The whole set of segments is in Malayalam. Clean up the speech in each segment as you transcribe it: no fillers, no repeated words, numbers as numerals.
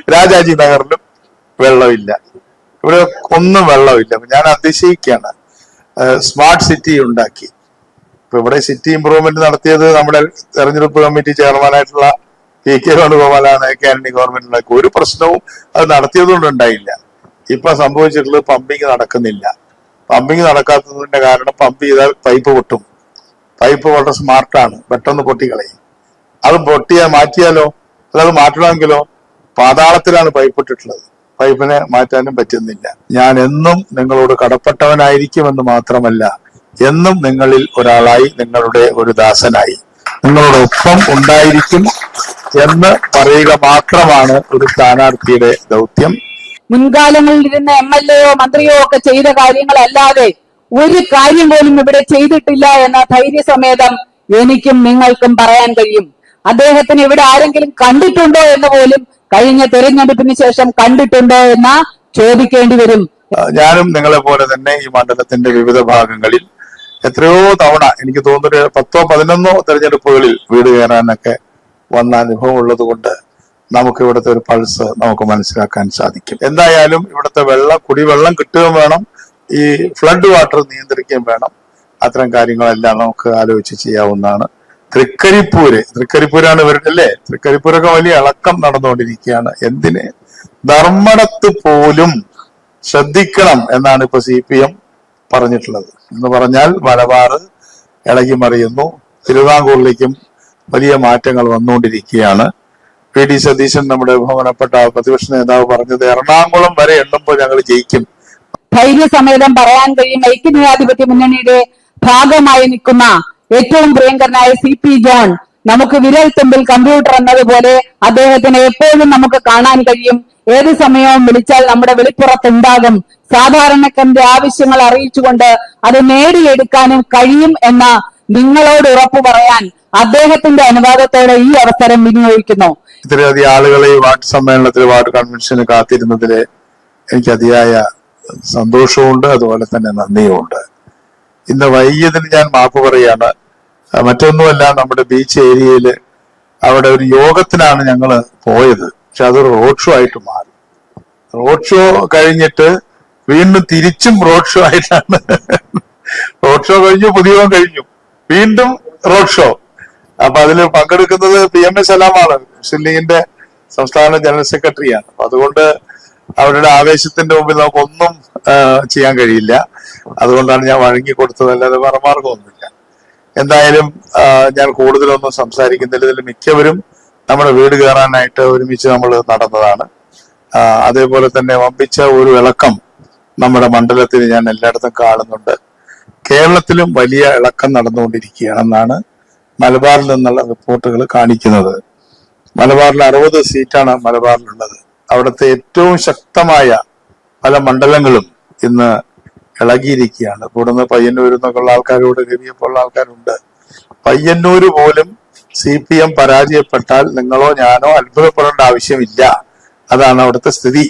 രാജാജി നഗറിലും വെള്ളമില്ല, ഇവിടെ ഒന്നും വെള്ളമില്ല. ഞാൻ അതിശയിക്കുകയാണ്. സ്മാർട്ട് സിറ്റി ഉണ്ടാക്കി. ഇപ്പൊ ഇവിടെ സിറ്റി ഇംപ്രൂവ്മെന്റ് നടത്തിയത് നമ്മുടെ തെരഞ്ഞെടുപ്പ് കമ്മിറ്റി ചെയർമാനായിട്ടുള്ള PK വേണുഗോപാലാണ്. ആന്റണി ഗവൺമെന്റിലൊക്കെ ഒരു പ്രശ്നവും അത് നടത്തിയതുകൊണ്ട് ഉണ്ടായില്ല. ഇപ്പൊ സംഭവിച്ചിട്ടുള്ളത് പമ്പിങ് നടക്കുന്നില്ല. പമ്പിങ് നടക്കാത്തതിന്റെ കാരണം പമ്പ് ചെയ്താൽ പൈപ്പ് പൊട്ടും. പൈപ്പ് വളരെ സ്മാർട്ടാണ്, പെട്ടെന്ന് പൊട്ടിക്കളയും. അത് മാറ്റിയാലോ, അല്ലാതെ മാറ്റണമെങ്കിലോ പാതാളത്തിലാണ് പൈപ്പ് ഇട്ടിട്ടുള്ളത്. പൈപ്പിനെ മാറ്റാനും പറ്റുന്നില്ല. ഞാൻ എന്നും നിങ്ങളോട് കടപ്പെട്ടവനായിരിക്കുമെന്ന് മാത്രമല്ല, എന്നും നിങ്ങളിൽ ഒരാളായി, നിങ്ങളുടെ ഒരു ദാസനായി നിങ്ങളോടൊപ്പം ഉണ്ടായിരിക്കും എന്ന് പറയുക മാത്രമാണ് ഒരു സ്ഥാനാർത്ഥിയുടെ ദൗത്യം. മുൻകാലങ്ങളിൽ ഇരുന്ന MLA-യോ മന്ത്രിയോ ഒക്കെ ചെയ്ത കാര്യങ്ങളല്ലാതെ ഒരു കാര്യം പോലും ഇവിടെ ചെയ്തിട്ടില്ല എന്ന ധൈര്യസമേതം എനിക്കും നിങ്ങൾക്കും പറയാൻ കഴിയും. അദ്ദേഹത്തിന് ഇവിടെ ആരെങ്കിലും കണ്ടിട്ടുണ്ടോ എന്ന് പോലും കഴിഞ്ഞ തെരഞ്ഞെടുപ്പിന് ശേഷം കണ്ടിട്ടുണ്ടോ എന്ന ചോദിക്കേണ്ടി വരും. ഞാനും നിങ്ങളെ പോലെ തന്നെ ഈ മണ്ഡലത്തിന്റെ വിവിധ ഭാഗങ്ങളിൽ എത്രയോ തവണ, എനിക്ക് തോന്നുന്നു 10-11 തെരഞ്ഞെടുപ്പുകളിൽ വീട് കയറാനൊക്കെ വന്ന അനുഭവം ഉള്ളത് കൊണ്ട് നമുക്ക് ഇവിടുത്തെ ഒരു പൾസ് നമുക്ക് മനസ്സിലാക്കാൻ സാധിക്കും. എന്തായാലും ഇവിടുത്തെ കുടിവെള്ളം കിട്ടുകയും വേണം, ഈ ഫ്ലഡ് വാട്ടർ നിയന്ത്രിക്കുകയും വേണം. അത്തരം കാര്യങ്ങളെല്ലാം നമുക്ക് ആലോചിച്ച് ചെയ്യാവുന്നതാണ്. തൃക്കരിപ്പൂരാണ് ഇവരുടെ അല്ലേ? തൃക്കരിപ്പൂരൊക്കെ വലിയ ഇളക്കം നടന്നുകൊണ്ടിരിക്കുകയാണ്. എന്തിന്? ധർമ്മടത്ത് പോലും ശ്രദ്ധിക്കണം എന്നാണ് ഇപ്പൊ CPM പറഞ്ഞിട്ടുള്ളത്. എന്ന് പറഞ്ഞാൽ മലബാർ ഇളകി മറിയുന്നു. തിരുവിതാംകൂറിലേക്കും വലിയ മാറ്റങ്ങൾ വന്നുകൊണ്ടിരിക്കുകയാണ്. PD സതീശൻ, നമ്മുടെ ബഹുമാനപ്പെട്ട പ്രതിപക്ഷ നേതാവ്, പറഞ്ഞത് എറണാകുളം വരെ എണ്ണുമ്പോൾ ഞങ്ങൾ ജയിക്കും. ധൈര്യസമേതം പറയാൻ കഴിയും. ഐക്യജനാധിപത്യ മുന്നണിയുടെ ഭാഗമായി നിൽക്കുന്ന ഏറ്റവും പ്രിയങ്കരനായ CP ജോൺ, നമുക്ക് വിരൽ തുമ്പിൽ കമ്പ്യൂട്ടർ എന്നതുപോലെ അദ്ദേഹത്തിനെ എപ്പോഴും നമുക്ക് കാണാൻ കഴിയും. ഏത് സമയവും വിളിച്ചാൽ നമ്മുടെ വെളിപ്പുറത്തുണ്ടാകും. സാധാരണക്കാരന്റെ ആവശ്യങ്ങൾ അറിയിച്ചുകൊണ്ട് അത് നേടിയെടുക്കാനും കഴിയും എന്ന നിങ്ങളോട് ഉറപ്പു പറയാൻ അദ്ദേഹത്തിന്റെ അനുവാദത്തോടെ ഈ അവസരം വിനിയോഗിക്കുന്നു. ഇത്രയധികം ആളുകളെ ഈ വാർഡ് സമ്മേളനത്തിൽ, വാർഡ് കൺവെൻഷന് കാത്തിരുന്നതിൽ എനിക്ക് അതിയായ സന്തോഷവുമുണ്ട്, അതുപോലെ തന്നെ നന്ദിയുമുണ്ട്. ഇന്ന് വൈകിയതിന് ഞാൻ മാപ്പ് പറയാണ്. മറ്റൊന്നുമല്ല, നമ്മുടെ ബീച്ച് ഏരിയയിൽ അവിടെ ഒരു യോഗത്തിനാണ് ഞങ്ങൾ പോയത്. പക്ഷെ അതൊരു റോഡ് ഷോ ആയിട്ട് മാറി. റോഡ് ഷോ കഴിഞ്ഞിട്ട് വീണ്ടും തിരിച്ചും റോഡ് ഷോ ആയിട്ടാണ്. റോഡ് ഷോ കഴിഞ്ഞു, പുതിയവൻ കഴിഞ്ഞു, വീണ്ടും റോഡ് ഷോ. അപ്പൊ അതിൽ പങ്കെടുക്കുന്നത് PM സലാമാണ്, മുസ്ലിം ലീഗിന്റെ സംസ്ഥാന ജനറൽ സെക്രട്ടറിയാണ്. അപ്പൊ അതുകൊണ്ട് അവരുടെ ആവേശത്തിന്റെ മുമ്പിൽ നമുക്കൊന്നും ചെയ്യാൻ കഴിയില്ല. അതുകൊണ്ടാണ് ഞാൻ വഴങ്ങി കൊടുത്തതല്ലാതെ വേറെ മാർഗമൊന്നുമില്ല. എന്തായാലും ഞാൻ കൂടുതലൊന്നും സംസാരിക്കുന്നില്ല. ഇതിൽ മിക്കവരും നമ്മുടെ വീട് കയറാനായിട്ട് ഒരുമിച്ച് നമ്മൾ നടന്നതാണ്. അതേപോലെ തന്നെ വമ്പിച്ച ഒരു ഇളക്കം നമ്മുടെ മണ്ഡലത്തിൽ ഞാൻ എല്ലായിടത്തും കാണുന്നുണ്ട്. കേരളത്തിലും വലിയ ഇളക്കം നടന്നുകൊണ്ടിരിക്കുകയാണെന്നാണ് മലബാറിൽ നിന്നുള്ള റിപ്പോർട്ടുകൾ കാണിക്കുന്നത്. മലബാറിൽ 60 സീറ്റാണ് മലബാറിലുള്ളത്. അവിടുത്തെ ഏറ്റവും ശക്തമായ പല മണ്ഡലങ്ങളും ഇന്ന് ഇളകിയിരിക്കുകയാണ്. കൂടുന്ന പയ്യന്നൂരിൽ നിന്നൊക്കെയുള്ള ആൾക്കാരോട് കയറിയപ്പോഴുള്ള ആൾക്കാരുണ്ട്. പയ്യന്നൂര് പോലും CPM പരാജയപ്പെട്ടാൽ നിങ്ങളോ ഞാനോ അത്ഭുതപ്പെടേണ്ട ആവശ്യമില്ല. അതാണ് അവിടുത്തെ സ്ഥിതി.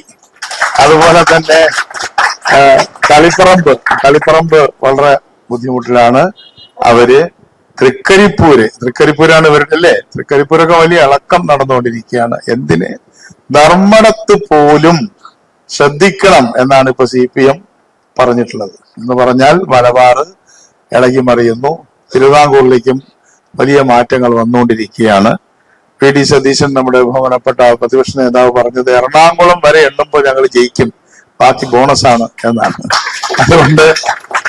അതുപോലെ തന്നെ കളിപ്പറമ്പ് വളരെ ബുദ്ധിമുട്ടിലാണ് അവര്. തൃക്കരിപ്പൂരാണ് ഇവരുടെ അല്ലേ? തൃക്കരിപ്പൂരൊക്കെ വലിയ ഇളക്കം നടന്നുകൊണ്ടിരിക്കുകയാണ്. എന്തിന്? ധർമ്മടത്ത് പോലും ശ്രദ്ധിക്കണം എന്നാണ് ഇപ്പൊ CPM പറഞ്ഞിട്ടുള്ളത്. എന്ന് പറഞ്ഞാൽ മലബാർ ഇളകി മറിയുന്നു. തിരുവിതാംകൂറിലേക്കും വലിയ മാറ്റങ്ങൾ വന്നുകൊണ്ടിരിക്കുകയാണ്. PD സതീശൻ, നമ്മുടെ ബഹുമാനപ്പെട്ട പ്രതിപക്ഷ നേതാവ്, പറഞ്ഞത് എറണാകുളം വരെ എണ്ണുമ്പോൾ ഞങ്ങൾ ജയിക്കും, ബാക്കി ബോണസാണ് എന്നാണ്. അതുകൊണ്ട്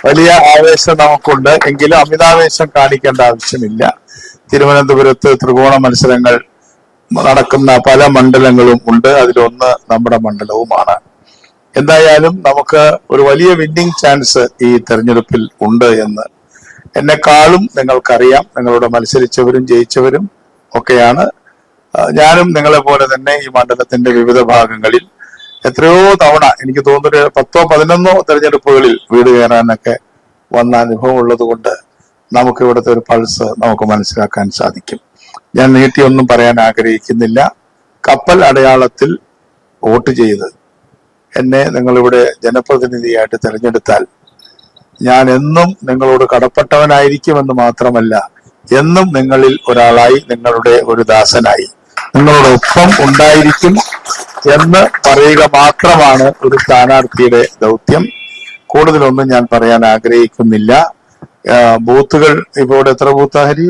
വലിയ ആവേശം നമുക്കുണ്ട്. എങ്കിലും അമിതാവേശം കാണിക്കേണ്ട ആവശ്യമില്ല. തിരുവനന്തപുരത്ത് ത്രികോണ മത്സരങ്ങൾ നടക്കുന്ന പല മണ്ഡലങ്ങളും ഉണ്ട്. അതിലൊന്ന് നമ്മുടെ മണ്ഡലവുമാണ്. എന്തായാലും നമുക്ക് ഒരു വലിയ വിന്നിംഗ് ചാൻസ് ഈ തെരഞ്ഞെടുപ്പിൽ ഉണ്ട് എന്ന് എന്നെക്കാളും നിങ്ങൾക്കറിയാം. നിങ്ങളോട് മത്സരിച്ചവരും ജയിച്ചവരും ഒക്കെയാണ്. ഞാനും നിങ്ങളെ പോലെ തന്നെ ഈ മണ്ഡലത്തിന്റെ വിവിധ ഭാഗങ്ങളിൽ എത്രയോ തവണ, എനിക്ക് തോന്നുന്നു 10-11 തെരഞ്ഞെടുപ്പുകളിൽ വീട് കയറാനൊക്കെ വന്ന അനുഭവം ഉള്ളത് കൊണ്ട് നമുക്ക് ഇവിടുത്തെ ഒരു പൾസ് നമുക്ക് മനസ്സിലാക്കാൻ സാധിക്കും. ഞാൻ നീട്ടിയൊന്നും പറയാൻ ആഗ്രഹിക്കുന്നില്ല. കപ്പൽ അടയാളത്തിൽ വോട്ട് ചെയ്ത് എന്നെ നിങ്ങളിവിടെ ജനപ്രതിനിധിയായിട്ട് തിരഞ്ഞെടുത്താൽ ഞാൻ എന്നും നിങ്ങളോട് കടപ്പെട്ടവനായിരിക്കുമെന്ന് മാത്രമല്ല, എന്നും നിങ്ങളിൽ ഒരാളായി, നിങ്ങളുടെ ഒരു ദാസനായി നിങ്ങളോടൊപ്പം ഉണ്ടായിരിക്കും എന്ന് പറയുക മാത്രമാണ് ഒരു സ്ഥാനാർത്ഥിയുടെ ദൗത്യം. കൂടുതലൊന്നും ഞാൻ പറയാൻ ആഗ്രഹിക്കുന്നില്ല. ബൂത്തുകൾ ഇപ്പോൾ ഇവിടെ എത്ര ബൂത്താ ഹരി?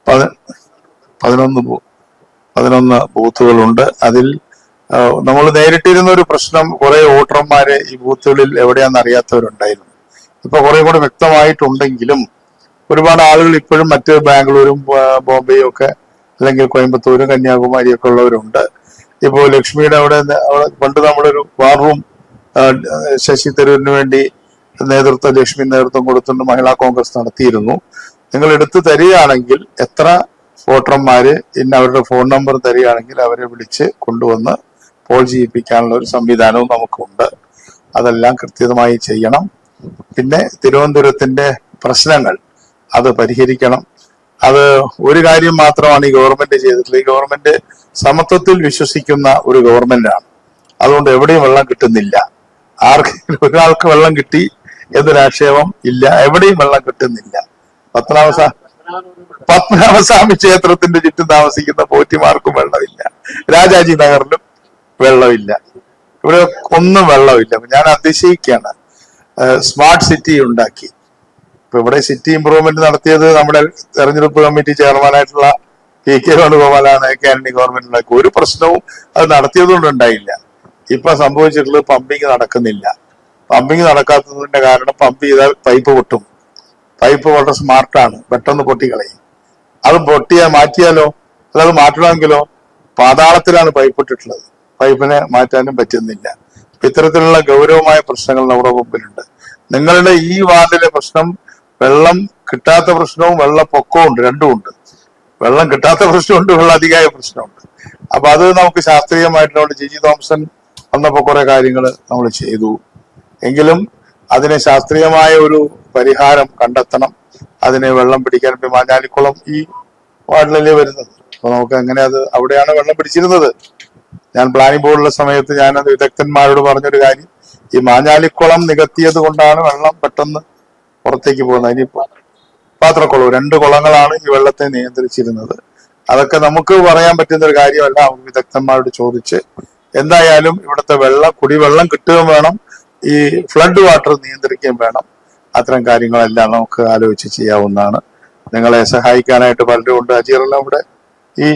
11 ബൂത്തുകളുണ്ട്. അതിൽ നമ്മൾ നേരിട്ടിരുന്ന ഒരു പ്രശ്നം, കുറെ വോട്ടർമാര് ഈ ബൂത്തുകളിൽ എവിടെയാണെന്ന് അറിയാത്തവരുണ്ടായിരുന്നു. ഇപ്പൊ കുറെ കൂടെ വ്യക്തമായിട്ടുണ്ടെങ്കിലും ഒരുപാട് ആളുകൾ ഇപ്പോഴും മറ്റ് ബാംഗ്ലൂരും ബോംബെയും ഒക്കെ അല്ലെങ്കിൽ കോയമ്പത്തൂരും കന്യാകുമാരിയും ഒക്കെ ഉള്ളവരുണ്ട്. ഇപ്പോ ലക്ഷ്മിയുടെ അവിടെ പണ്ട് നമ്മളൊരു വാർ റൂം ശശി തരൂരിന് വേണ്ടി ലക്ഷ്മി നേതൃത്വം കൊടുത്തുകൊണ്ട് മഹിളാ കോൺഗ്രസ് നടത്തിയിരുന്നു. നിങ്ങൾ എടുത്തു തരികയാണെങ്കിൽ എത്ര വോട്ടർമാര് ഇന്ന് അവരുടെ ഫോൺ നമ്പർ തരികയാണെങ്കിൽ അവരെ വിളിച്ച് കൊണ്ടുവന്ന് പോൾ ചെയ്യിപ്പിക്കാനുള്ള ഒരു സംവിധാനവും നമുക്കുണ്ട്. അതെല്ലാം കൃത്യമായി ചെയ്യണം. പിന്നെ തിരുവനന്തപുരത്തിന്റെ പ്രശ്നങ്ങൾ അത് പരിഹരിക്കണം. അത് ഒരു കാര്യം മാത്രമാണ് ഈ ഗവൺമെന്റ് ചെയ്തിട്ടുള്ളത്. ഈ ഗവൺമെന്റ് സമത്വത്തിൽ വിശ്വസിക്കുന്ന ഒരു ഗവൺമെന്റാണ്. അതുകൊണ്ട് എവിടെയും വെള്ളം കിട്ടുന്നില്ല. ആർക്കെങ്കിലും ഒരാൾക്ക് വെള്ളം കിട്ടി എന്നൊരാക്ഷേപം ഇല്ല. എവിടെയും വെള്ളം കിട്ടുന്നില്ല. പത്മനാഭസ്വാമി ക്ഷേത്രത്തിന്റെ ചുറ്റും താമസിക്കുന്ന പോറ്റിമാർക്കും വെള്ളമില്ല. രാജാജി നഗറിലും വെള്ളമില്ല. ഇവിടെ ഒന്നും വെള്ളമില്ല. ഞാൻ അതിശയിക്കുകയാണ്. സ്മാർട്ട് സിറ്റി ഉണ്ടാക്കി. ഇപ്പൊ ഇവിടെ സിറ്റി ഇംപ്രൂവ്മെന്റ് നടത്തിയത് നമ്മുടെ തെരഞ്ഞെടുപ്പ് കമ്മിറ്റി ചെയർമാനായിട്ടുള്ള PK വേണുഗോപാലാണ്. ആന്റണി ഗവൺമെന്റ് ഉണ്ടാക്കി. ഒരു പ്രശ്നവും അത് നടത്തിയതുകൊണ്ട് ഉണ്ടായില്ല. ഇപ്പൊ സംഭവിച്ചിട്ടുള്ളത് പമ്പിങ് നടക്കുന്നില്ല. പമ്പിങ് നടക്കാത്തതിന്റെ കാരണം പമ്പ് ചെയ്താൽ പൈപ്പ് പൊട്ടും. പൈപ്പ് വളരെ സ്മാർട്ടാണ്, പെട്ടെന്ന് പൊട്ടിക്കളയും. അത് മാറ്റിയാലോ, അല്ലാതെ മാറ്റണമെങ്കിലോ പാതാളത്തിലാണ് പൈപ്പ് ഇട്ടിട്ടുള്ളത്. പൈപ്പിനെ മാറ്റാനും പറ്റുന്നില്ല. ഇത്തരത്തിലുള്ള ഗൗരവമായ പ്രശ്നങ്ങൾ നമ്മുടെ മുമ്പിലുണ്ട്. നിങ്ങളുടെ ഈ വാർഡിലെ പ്രശ്നം വെള്ളം കിട്ടാത്ത പ്രശ്നവും വെള്ളപ്പൊക്കവും ഉണ്ട്, രണ്ടുമുണ്ട്. വെള്ളം കിട്ടാത്ത പ്രശ്നമുണ്ട്, വെള്ളം അധികമായ പ്രശ്നമുണ്ട്. അപ്പൊ അത് നമുക്ക് ശാസ്ത്രീയമായിട്ട് നമ്മുടെ ജിജി തോംസൺ വന്നപ്പോ കുറെ കാര്യങ്ങൾ നമ്മൾ ചെയ്തു. എങ്കിലും അതിനെ ശാസ്ത്രീയമായ ഒരു പരിഹാരം കണ്ടെത്തണം. അതിനെ വെള്ളം പിടിക്കാൻ മാഞ്ഞാലിക്കുളം ഈ വാർഡിലല്ലേ വരുന്നത്. അപ്പൊ നമുക്ക് എങ്ങനെ അത് അവിടെയാണ് വെള്ളം പിടിച്ചിരുന്നത്. ഞാൻ പ്ലാനിംഗ് ബോർഡുള്ള സമയത്ത് ഞാനത് വിദഗ്ധന്മാരോട് പറഞ്ഞൊരു കാര്യം, ഈ മാഞ്ഞാലിക്കുളം നികത്തിയത് കൊണ്ടാണ് വെള്ളം പെട്ടെന്ന് പുറത്തേക്ക് പോകുന്നത്. ഇനിയിപ്പോ പാത്രക്കുളവും 2 കുളങ്ങളാണ് ഈ വെള്ളത്തെ നിയന്ത്രിച്ചിരുന്നത്. അതൊക്കെ നമുക്ക് പറയാൻ പറ്റുന്ന ഒരു കാര്യമല്ല. നമുക്ക് വിദഗ്ധന്മാരോട് ചോദിച്ച് എന്തായാലും ഇവിടുത്തെ കുടിവെള്ളം കിട്ടുകയും വേണം, ഈ ഫ്ലഡ് വാട്ടർ നിയന്ത്രിക്കുകയും വേണം. അത്തരം കാര്യങ്ങളെല്ലാം നമുക്ക് ആലോചിച്ച് ചെയ്യാവുന്നതാണ്. നിങ്ങളെ സഹായിക്കാനായിട്ട് പലരും ഉണ്ട്. അജീറെല്ലാം ഇവിടെ ഈ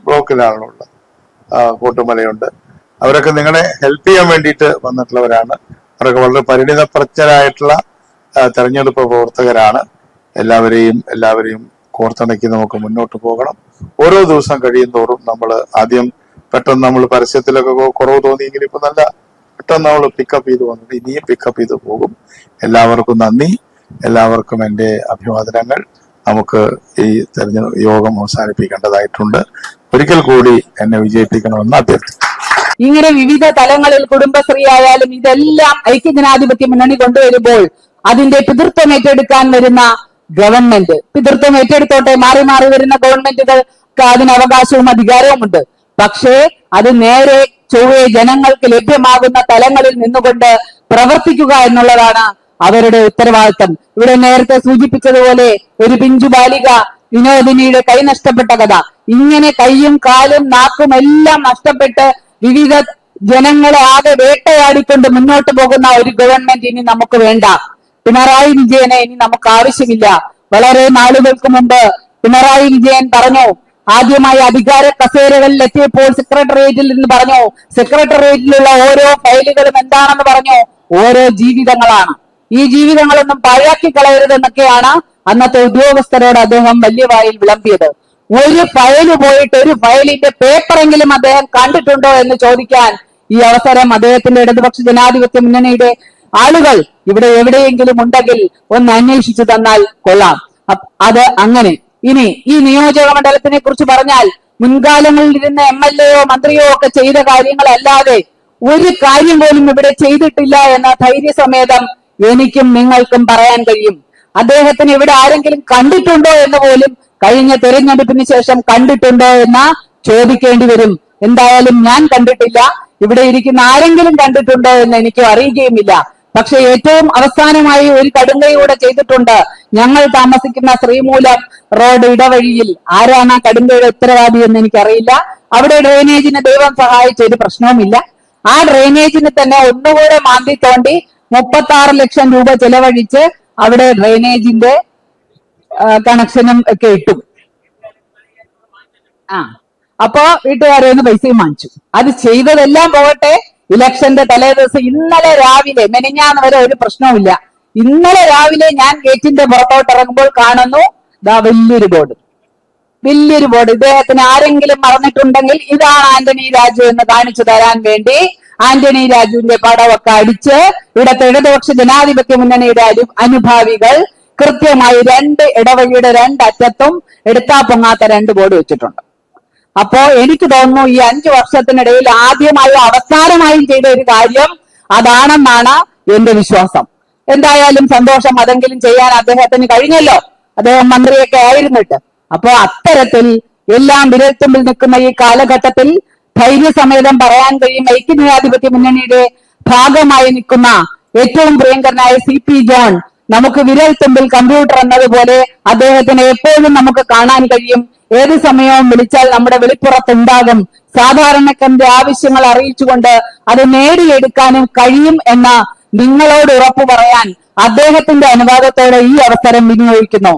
ബ്ലോക്കിലാണുള്ളത്. കൂട്ടുമലയുണ്ട്. അവരൊക്കെ നിങ്ങളെ ഹെൽപ്പ് ചെയ്യാൻ വേണ്ടിയിട്ട് വന്നിട്ടുള്ളവരാണ്. അവരൊക്കെ വളരെ പരിണിതപ്രജ്ഞരായിട്ടുള്ള തെരഞ്ഞെടുപ്പ് പ്രവർത്തകരാണ്. എല്ലാവരെയും കോർത്തിണക്കി നമുക്ക് മുന്നോട്ട് പോകണം. ഓരോ ദിവസം കഴിയും തോറും ആദ്യം പെട്ടെന്ന് നമ്മൾ പരസ്യത്തിലൊക്കെ കുറവ് തോന്നിയെങ്കിൽ ഇപ്പൊ നല്ല പെട്ടെന്ന് നമ്മൾ പിക്കപ്പ് ചെയ്ത് വന്നിട്ട് ഇനിയും പിക്കപ്പ് ചെയ്ത് പോകും. എല്ലാവർക്കും നന്ദി. എല്ലാവർക്കും എൻ്റെ അഭിവാദനങ്ങൾ. നമുക്ക് ഈ തെരഞ്ഞെടുപ്പ് യോഗം അവസാനിപ്പിക്കേണ്ടതായിട്ടുണ്ട്. ഒരിക്കൽ കൂടി എന്നെ വിജയിപ്പിക്കണമെന്ന് അഭ്യർത്ഥിക്കുന്നു. ഇങ്ങനെ വിവിധ തലങ്ങളിൽ കുടുംബശ്രീ ആയാലും ഇതെല്ലാം ഐക്യജനാധിപത്യ മുന്നണി കൊണ്ടുവരുമ്പോൾ അതിന്റെ പിതൃത്വം ഏറ്റെടുക്കാൻ വരുന്ന ഗവൺമെന്റ് പിതൃത്വം ഏറ്റെടുത്തോട്ടെ. മാറി മാറി വരുന്ന ഗവൺമെന്റുകൾക്ക് അതിന് അവകാശവും അധികാരവുമുണ്ട്. പക്ഷേ അത് നേരെ ചൊവ്വേ ജനങ്ങൾക്ക് ലഭ്യമാകുന്ന തലങ്ങളിൽ നിന്നുകൊണ്ട് പ്രവർത്തിക്കുക എന്നുള്ളതാണ് അവരുടെ ഉത്തരവാദിത്തം. ഇവിടെ നേരത്തെ സൂചിപ്പിച്ചതുപോലെ ഒരു പിഞ്ചു ബാലിക വിനോദിനിയുടെ കൈ നഷ്ടപ്പെട്ട കഥ. ഇങ്ങനെ കൈയും കാലും നാക്കും എല്ലാം നഷ്ടപ്പെട്ട് വിവിധ ജനങ്ങളെ ആകെ വേട്ടയാടിക്കൊണ്ട് മുന്നോട്ട് പോകുന്ന ഒരു ഗവൺമെന്റ് ഇനി നമുക്ക് വേണ്ട. പിണറായി വിജയനെ ഇനി നമുക്ക് ആവശ്യമില്ല. വളരെ നാളുകൾക്ക് മുമ്പ് പിണറായി വിജയൻ പറഞ്ഞു, ആദ്യമായി അധികാര കസേരകളിൽ എത്തിയപ്പോൾ സെക്രട്ടേറിയറ്റിൽ നിന്ന് പറഞ്ഞു, സെക്രട്ടേറിയറ്റിലുള്ള ഓരോ ഫയലുകളും എന്താണെന്ന് പറഞ്ഞു, ഓരോ ജീവിതങ്ങളാണ്. ഈ ജീവിതങ്ങളൊന്നും പാഴാക്കി കളയരുതെന്നൊക്കെയാണ് അന്നത്തെ ഉദ്യോഗസ്ഥരോട് അദ്ദേഹം വലിയ വായിൽ വിളമ്പിയത്. ഒരു ഫയല് പോയിട്ട് ഒരു ഫയലിന്റെ പേപ്പറെങ്കിലും അദ്ദേഹം കണ്ടിട്ടുണ്ടോ എന്ന് ചോദിക്കാൻ ഈ അവസരം അദ്ദേഹത്തിന്റെ ഇടതുപക്ഷ ജനാധിപത്യ മുന്നണിയുടെ ആളുകൾ ഇവിടെ എവിടെയെങ്കിലും ഉണ്ടെങ്കിൽ ഒന്ന് അന്വേഷിച്ചു തന്നാൽ കൊള്ളാം. അത് അങ്ങനെ. ഇനി ഈ നിയോജക മണ്ഡലത്തിനെ കുറിച്ച് പറഞ്ഞാൽ മുൻകാലങ്ങളിൽ ഇരുന്ന MLA-യോ മന്ത്രിയോ ഒക്കെ ചെയ്ത കാര്യങ്ങളല്ലാതെ ഒരു കാര്യം പോലും ഇവിടെ ചെയ്തിട്ടില്ല എന്ന ധൈര്യസമേതം എനിക്കും നിങ്ങൾക്കും പറയാൻ കഴിയും. അദ്ദേഹത്തിന് ഇവിടെ ആരെങ്കിലും കണ്ടിട്ടുണ്ടോ എന്ന് പോലും കഴിഞ്ഞ തെരഞ്ഞെടുപ്പിന് ശേഷം കണ്ടിട്ടുണ്ടോ എന്ന് ചോദിക്കേണ്ടി വരും. എന്തായാലും ഞാൻ കണ്ടിട്ടില്ല. ഇവിടെ ഇരിക്കുന്ന ആരെങ്കിലും കണ്ടിട്ടുണ്ടോ എന്ന് എനിക്ക് അറിയുകയുമില്ല. പക്ഷെ ഏറ്റവും അവസാനമായി ഒരു കടുങ്കൈയൂടെ ചെയ്തിട്ടുണ്ട്. ഞങ്ങൾ താമസിക്കുന്ന ശ്രീമൂലം റോഡ് ഇടവഴിയിൽ ആരാണ് ആ കടുങ്കൈയുടെ ഉത്തരവാദി എന്ന് എനിക്കറിയില്ല. അവിടെ ഡ്രെയിനേജിന് ദൈവം സഹായിച്ച ഒരു പ്രശ്നവുമില്ല. ആ ഡ്രെയിനേജിന് തന്നെ ഒന്നുകൂടെ മാന്തി തോണ്ടി 36 ലക്ഷം രൂപ ചെലവഴിച്ച് അവിടെ ഡ്രെയിനേജിന്റെ കണക്ഷനും ഒക്കെ ഇട്ടു. അപ്പോ വീട്ടുകാരെ ഒന്ന് പൈസയും വാങ്ങിച്ചു. അത് ചെയ്തതെല്ലാം പോകട്ടെ, ഇലക്ഷന്റെ തലേ ദിവസം ഇന്നലെ രാവിലെ, മെനഞ്ഞാന്ന് വരെ ഒരു പ്രശ്നവുമില്ല, ഇന്നലെ രാവിലെ ഞാൻ ഗേറ്റിന്റെ പുറത്തോട്ട് ഇറങ്ങുമ്പോൾ കാണുന്നു വലിയൊരു ബോർഡ്. ഇദ്ദേഹത്തിന് ആരെങ്കിലും മറന്നിട്ടുണ്ടെങ്കിൽ ഇതാണ് ആന്റണി രാജു എന്ന് കാണിച്ചു തരാൻ വേണ്ടി ആന്റണി രാജുവിന്റെ പടമൊക്കെ അടിച്ച് ഇവിടത്തെ ഇടതുപക്ഷ ജനാധിപത്യ മുന്നണിയുടെ അനുഭാവികൾ കൃത്യമായി 2 ഇടവഴിയുടെ 2 അറ്റത്തും എടുത്താ പൊങ്ങാത്ത 2 ബോർഡ് വെച്ചിട്ടുണ്ട്. അപ്പോ എനിക്ക് തോന്നുന്നു ഈ 5 വർഷത്തിനിടയിൽ ആദ്യമായും അവസാനമായും ചെയ്ത ഒരു കാര്യം അതാണെന്നാണ് എന്റെ വിശ്വാസം. എന്തായാലും സന്തോഷം, അതെങ്കിലും ചെയ്യാൻ അദ്ദേഹത്തിന് കഴിഞ്ഞല്ലോ, അദ്ദേഹം മന്ത്രിയൊക്കെ ആയിരുന്നിട്ട്. അപ്പോ അത്തരത്തിൽ എല്ലാം വിരൽത്തുമ്പിൽ നിൽക്കുന്ന ഈ കാലഘട്ടത്തിൽ ധൈര്യസമേതം പറയാൻ കഴിയും, ഐക്യജനാധിപത്യ മുന്നണിയുടെ ഭാഗമായി നിൽക്കുന്ന ഏറ്റവും പ്രിയങ്കരനായ CP ജോൺ നമുക്ക് വിരൽത്തുമ്പിൽ കമ്പ്യൂട്ടർ എന്നതുപോലെ അദ്ദേഹത്തിനെ എപ്പോഴും നമുക്ക് കാണാൻ കഴിയും. ഏത് സമയവും വിളിച്ചാൽ നമ്മുടെ വെളിപ്പുറത്തുണ്ടാകും. സാധാരണക്കാരന്റെ ആവശ്യങ്ങൾ അറിയിച്ചുകൊണ്ട് അത് നേടിയെടുക്കാനും കഴിയും എന്ന നിങ്ങളോട് ഉറപ്പു പറയാൻ അദ്ദേഹത്തിന്റെ അനുവാദത്തോടെ ഈ അവസരം വിനിയോഗിക്കുന്നു.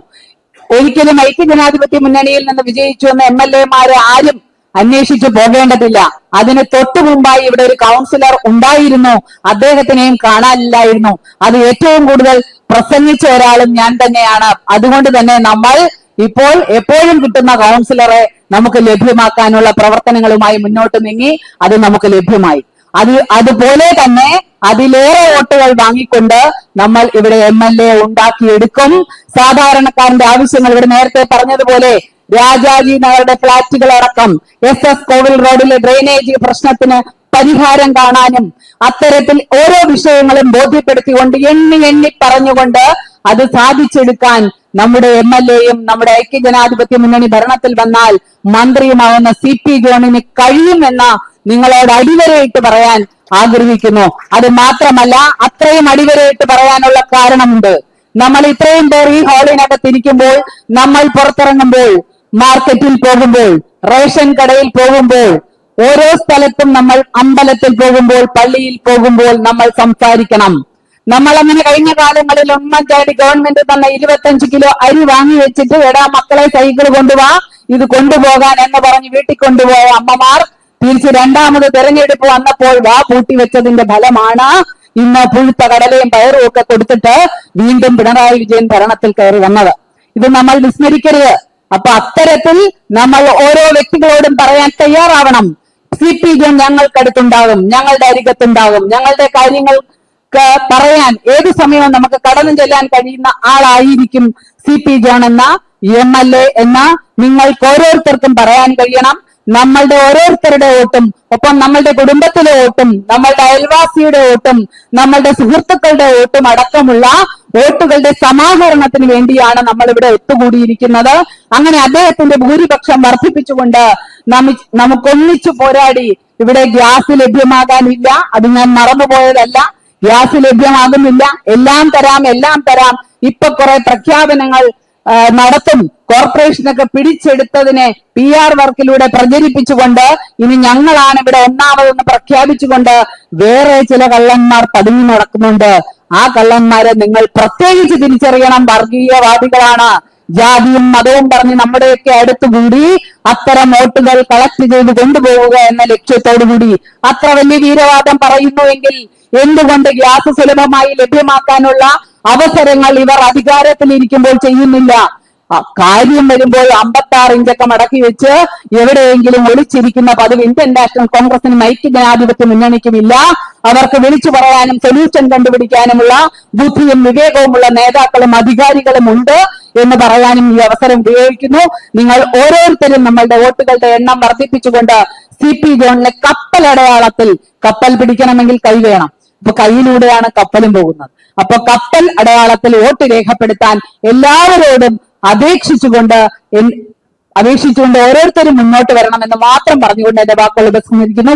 ഒരിക്കലും ഐക്യജനാധിപത്യ മുന്നണിയിൽ നിന്ന് വിജയിച്ചു എന്ന MLA-മാരെ ആരും അന്വേഷിച്ചു പോകേണ്ടതില്ല. അതിന് തൊട്ടു മുമ്പായി ഇവിടെ ഒരു കൗൺസിലർ ഉണ്ടായിരുന്നു, അദ്ദേഹത്തിനെയും കാണാനില്ലായിരുന്നു. അത് ഏറ്റവും കൂടുതൽ പ്രസംഗിച്ച ഒരാളും ഞാൻ തന്നെയാണ്. അതുകൊണ്ട് തന്നെ നമ്മൾ ഇപ്പോൾ എപ്പോഴും കിട്ടുന്ന കൗൺസിലറെ നമുക്ക് ലഭ്യമാക്കാനുള്ള പ്രവർത്തനങ്ങളുമായി മുന്നോട്ട് നീങ്ങി അത് നമുക്ക് ലഭ്യമായി. അതുപോലെ തന്നെ അതിലേറെ വോട്ടുകൾ വാങ്ങിക്കൊണ്ട് നമ്മൾ ഇവിടെ MLA ഉണ്ടാക്കിയെടുക്കും. സാധാരണക്കാരന്റെ ആവശ്യങ്ങൾ ഇവിടെ നേരത്തെ പറഞ്ഞതുപോലെ രാജാജി നഗറുടെ ഫ്ളാറ്റുകളടക്കം SS കോവിൽ റോഡിലെ ഡ്രെയിനേജ് പ്രശ്നത്തിന് പരിഹാരം കാണാനും അത്തരത്തിൽ ഓരോ വിഷയങ്ങളും ബോധ്യപ്പെടുത്തിക്കൊണ്ട് എണ്ണി പറഞ്ഞുകൊണ്ട് അത് സാധിച്ചെടുക്കാൻ നമ്മുടെ MLA-യും നമ്മുടെ ഐക്യജനാധിപത്യ മുന്നണി ഭരണത്തിൽ വന്നാൽ മന്ത്രിയുമാവുന്ന CP ജോണിന് കഴിയുമെന്ന നിങ്ങളോട് അടിവരയിട്ട് പറയാൻ ആഗ്രഹിക്കുന്നു. അത് മാത്രമല്ല, അത്രയും അടിവരയിട്ട് പറയാനുള്ള കാരണമുണ്ട്. നമ്മൾ ഇത്രയും പേർ ഈ ഹാളിനകത്ത് ഇരിക്കുമ്പോൾ, നമ്മൾ പുറത്തിറങ്ങുമ്പോൾ, മാർക്കറ്റിൽ പോകുമ്പോൾ, റേഷൻ കടയിൽ പോകുമ്പോൾ, ഓരോ സ്ഥലത്തും നമ്മൾ അമ്പലത്തിൽ പോകുമ്പോൾ, പള്ളിയിൽ പോകുമ്പോൾ നമ്മൾ സംസാരിക്കണം. നമ്മൾ അങ്ങനെ കഴിഞ്ഞ കാലങ്ങളിൽ ഉമ്മൻചാണ്ടി ഗവൺമെന്റ് തന്ന 25 കിലോ അരി വാങ്ങി വെച്ചിട്ട് എടാ മക്കളെ സൈക്കിൾ കൊണ്ടുപോവാ, ഇത് കൊണ്ടുപോകാൻ എന്ന് പറഞ്ഞ് വീട്ടിൽ കൊണ്ടുപോയ അമ്മമാർ തിരിച്ച് രണ്ടാമത് തെരഞ്ഞെടുപ്പ് വന്നപ്പോൾ വാ പൂട്ടി വെച്ചതിന്റെ ഫലമാണ് ഇന്ന് പുഴുത്ത കടലയും പയറും ഒക്കെ കൊടുത്തിട്ട് വീണ്ടും പിണറായി വിജയൻ ഭരണത്തിൽ കയറി വന്നത്. ഇത് നമ്മൾ വിസ്മരിക്കരുത്. അപ്പൊ അത്തരത്തിൽ നമ്മൾ ഓരോ വ്യക്തികളോടും പറയാൻ തയ്യാറാവണം. CP ജോൺ ഞങ്ങൾക്കടുത്തുണ്ടാകും, ഞങ്ങളുടെ അരികത്തുണ്ടാകും, ഞങ്ങളുടെ കാര്യങ്ങൾ പറയാൻ ഏതു സമയവും നമുക്ക് കടന്നു ചെല്ലാൻ കഴിയുന്ന ആളായിരിക്കും CP ജോൺ എന്ന MLA എന്ന നിങ്ങൾക്ക് ഓരോരുത്തർക്കും പറയാൻ കഴിയണം. നമ്മളുടെ ഓരോരുത്തരുടെ വോട്ടും, ഒപ്പം നമ്മളുടെ കുടുംബത്തിലെ വോട്ടും, നമ്മളുടെ അയൽവാസിയുടെ വോട്ടും, നമ്മളുടെ സുഹൃത്തുക്കളുടെ വോട്ടും അടക്കമുള്ള വോട്ടുകളുടെ സമാഹരണത്തിന് വേണ്ടിയാണ് നമ്മൾ ഇവിടെ ഒത്തുകൂടിയിരിക്കുന്നത്. അങ്ങനെ അദ്ദേഹത്തിന്റെ ഭൂരിപക്ഷം വർദ്ധിപ്പിച്ചുകൊണ്ട് നമുക്കൊന്നിച്ചു പോരാടി. ഇവിടെ ഗ്യാസ് ലഭ്യമാകാനില്ല, അത് ഞാൻ മറന്നുപോയതല്ല. ഗ്യാസ് ലഭ്യമാകുന്നില്ല. എല്ലാം തരാം. ഇപ്പൊ കുറെ പ്രഖ്യാപനങ്ങൾ നടത്തും. കോർപ്പറേഷനൊക്കെ പിടിച്ചെടുത്തതിനെ PR വർക്കിലൂടെ പ്രചരിപ്പിച്ചുകൊണ്ട് ഇനി ഞങ്ങളാണ് ഇവിടെ ഒന്നാമതെന്ന് പ്രഖ്യാപിച്ചുകൊണ്ട് വേറെ ചില കള്ളന്മാർ പതുങ്ങി നടക്കുന്നുണ്ട്. ആ കള്ളന്മാരെ നിങ്ങൾ പ്രത്യേകിച്ച് തിരിച്ചറിയണം. വർഗീയവാദികളാണ്. ജാതിയും മതവും പറഞ്ഞ് നമ്മുടെയൊക്കെ അടുത്തുകൂടി അത്തരം വോട്ടുകൾ കളക്ട് ചെയ്ത് കൊണ്ടുപോവുക എന്ന ലക്ഷ്യത്തോടുകൂടി അത്ര വലിയ വീരവാദം പറയുന്നുവെങ്കിൽ എന്തുകൊണ്ട് ഗ്യാസ് സുലഭമായി ലഭ്യമാക്കാനുള്ള അവസരങ്ങൾ ഇവർ അധികാരത്തിലിരിക്കുമ്പോൾ ചെയ്യുന്നില്ല? കാര്യം വരുമ്പോൾ 56 ഇഞ്ചൊക്കെ മടക്കി വെച്ച് എവിടെയെങ്കിലും ഒളിച്ചിരിക്കുന്ന പതിവ് ഇന്ത്യൻ നാഷണൽ കോൺഗ്രസിനും ഐക്യജനാധിപത്യ മുന്നണിക്കുമില്ല. അവർക്ക് വിളിച്ചു പറയാനും സൊല്യൂഷൻ കണ്ടുപിടിക്കാനുമുള്ള ബുദ്ധിയും വിവേകവുമുള്ള നേതാക്കളും അധികാരികളും ഉണ്ട് എന്ന് പറയാനും ഈ അവസരം ഉപയോഗിക്കുന്നു. നിങ്ങൾ ഓരോരുത്തരും നമ്മളുടെ വോട്ടുകളുടെ എണ്ണം വർദ്ധിപ്പിച്ചുകൊണ്ട് CP ജോണിലെ കപ്പൽ അടയാളത്തിൽ, കപ്പൽ പിടിക്കണമെങ്കിൽ കൈ വേണം, ഇപ്പൊ കയ്യിലൂടെയാണ് കപ്പലും പോകുന്നത്. അപ്പൊ കപ്പൽ അടയാളത്തിൽ വോട്ട് രേഖപ്പെടുത്താൻ എല്ലാവരോടും അപേക്ഷിച്ചുകൊണ്ട് ഓരോരുത്തരും മുന്നോട്ട് വരണമെന്ന് മാത്രം പറഞ്ഞുകൊണ്ട് എന്റെ വാക്കുകൾ ഉപസംഹരിക്കുന്നു.